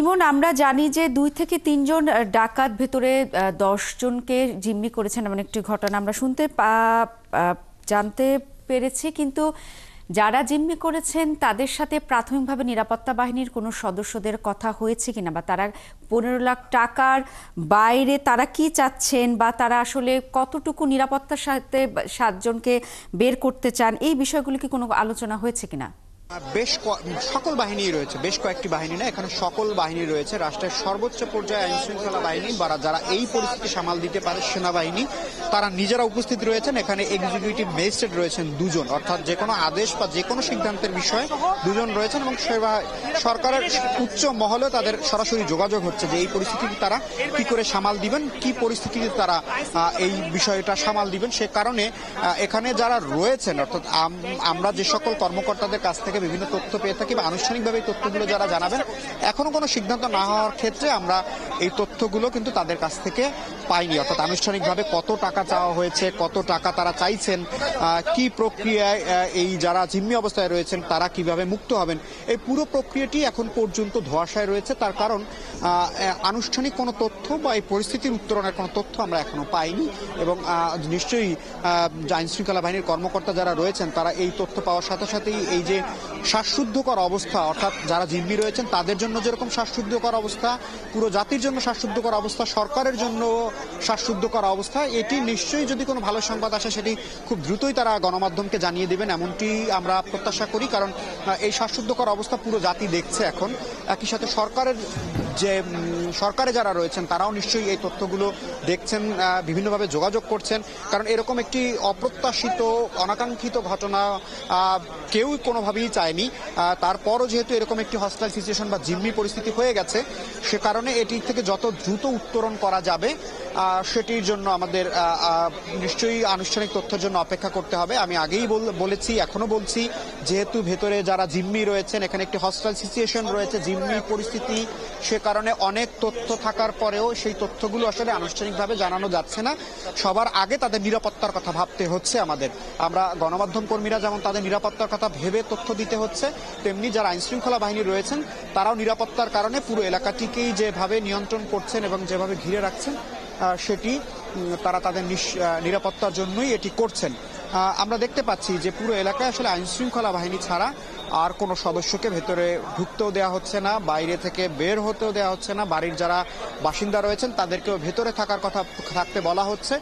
ইমন, আমরা জানি যে 2 থেকে 3 জন ডাকাত ভেতরে 10 জনকে জিম্মি করেছেন এমন একটি ঘটনা আমরা জানতে পেরেছি, কিন্তু যারা জিম্মি করেছেন তাদের সাথে প্রাথমিকভাবে নিরাপত্তা বাহিনীর কোনো সদস্যদের কথা হয়েছে কিনা, বা তারা 15 লাখ টাকার বাইরে তারা কি চাচ্ছেন, বা তারা আসলে কতটুকু নিরাপত্তার সাথে 7 জনকে বের করতে চান, এই বিষয়গুলো কি কোনো আলোচনা হয়েছে কিনা? সকল বাহিনী রয়েছে, বেশ কয়েকটি বাহিনী না, এখানে সকল বাহিনী রয়েছে। রাষ্ট্রের সর্বোচ্চ পর্যায়ে আইন শৃঙ্খলা বাহিনী বা যারা এই পরিস্থিতি সামাল দিতে পারে সেনাবাহিনী, তারা নিজেরা উপস্থিত রয়েছেন। এখানে এক্সিকিউটিভ ম্যাজিস্ট্রেট রয়েছেন 2 জন, অর্থাৎ যে কোনো আদেশ বা যে কোনো সিদ্ধান্তের বিষয়ে 2 জন রয়েছেন, এবং সরকারের উচ্চ মহলেও তাদের সরাসরি যোগাযোগ হচ্ছে যে এই পরিস্থিতিতে তারা কি করে সামাল দিবেন, কি পরিস্থিতিতে তারা এই বিষয়টা সামাল দিবেন। সে কারণে এখানে যারা রয়েছেন, অর্থাৎ আমরা যে সকল কর্মকর্তাদের কাছ থেকে বিভিন্ন তথ্য পেয়ে থাকি বা আনুষ্ঠানিকভাবে এই তথ্যগুলো যারা জানাবেন, এখনো কোনো সিদ্ধান্ত না হওয়ার ক্ষেত্রে আমরা এই তথ্যগুলো কিন্তু তাদের কাছ থেকে পাইনি। অর্থাৎ আনুষ্ঠানিকভাবে কত টাকা চাওয়া হয়েছে, কত টাকা তারা চাইছেন, কি প্রক্রিয়ায় এই যারা জিম্মি অবস্থায় রয়েছেন তারা কিভাবে মুক্ত হবেন, এই পুরো প্রক্রিয়াটি এখন পর্যন্ত ধোঁয়াশায় রয়েছে। তার কারণ আনুষ্ঠানিক কোনো তথ্য বা এই পরিস্থিতির উত্তরণের কোনো তথ্য আমরা এখনো পাইনি, এবং নিশ্চয়ই আইন শৃঙ্খলা বাহিনীর কর্মকর্তা যারা রয়েছেন তারা এই তথ্য পাওয়ার সাথে সাথেই এই যে শ্বাসরুদ্ধকর অবস্থা, অর্থাৎ যারা জিম্মি রয়েছেন তাদের জন্য যেরকম শ্বাসরুদ্ধকর অবস্থা, পুরো জাতির জন্য শ্বাসরুদ্ধকর অবস্থা, সরকারের জন্য শ্বাসরুদ্ধকর অবস্থা, এটি নিশ্চয়ই যদি কোনো ভালো সংবাদ আসে সেটি খুব দ্রুতই তারা গণমাধ্যমকে জানিয়ে দেবেন, এমনটি আমরা প্রত্যাশা করি। কারণ এই শ্বাসরুদ্ধকর অবস্থা পুরো জাতি দেখছে এখন। একই সাথে সরকারে যারা রয়েছেন তারাও নিশ্চয়ই এই তথ্যগুলো দেখছেন, বিভিন্নভাবে যোগাযোগ করছেন। কারণ এরকম একটি অপ্রত্যাশিত অনাকাঙ্ক্ষিত ঘটনা কেউ কোনোভাবেই চায়নি। তারপরও যেহেতু এরকম একটি হস্টাইল সিচুয়েশন বা জিম্মি পরিস্থিতি হয়ে গেছে, সে কারণে এটি থেকে যত দ্রুত উত্তরণ করা যাবে সেটির জন্য আমাদের নিশ্চয়ই আনুষ্ঠানিক তথ্যের জন্য অপেক্ষা করতে হবে। আমি আগেই বলেছি, এখনো বলছি, যেহেতু ভেতরে যারা জিম্মি রয়েছেন, এখানে একটি হস্টাইল সিচুয়েশন রয়েছে, জিম্মি পরিস্থিতি, সে কারণে অনেক তথ্য থাকার পরেও সেই তথ্যগুলো আসলে আনুষ্ঠানিকভাবে জানানো যাচ্ছে না। সবার আগে তাদের নিরাপত্তার কথা ভাবতে হচ্ছে আমাদের। আমরা গণমাধ্যম কর্মীরা যেমন তাদের নিরাপত্তার কথা ভেবে তথ্য দিতে হচ্ছে, তেমনি যারা আইন শৃঙ্খলা বাহিনী রয়েছেন তারাও নিরাপত্তার কারণে পুরো এলাকাটিকেই যেভাবে নিয়ন্ত্রণ করছেন এবং যেভাবে ঘিরে রাখছেন সেটি তারা তাদের নিরাপত্তার জন্যই এটি করছেন। আমরা দেখতে পাচ্ছি যে পুরো এলাকায় আসলে আইন শৃঙ্খলা বাহিনী ছাড়া আর কোনো সদস্যকে ভেতরে ঢুকতেও দেওয়া হচ্ছে না, বাইরে থেকে বের হতেও দেওয়া হচ্ছে না। বাড়ির যারা বাসিন্দা রয়েছেন তাদেরকেও ভেতরে থাকার কথা থাকতে বলা হচ্ছে।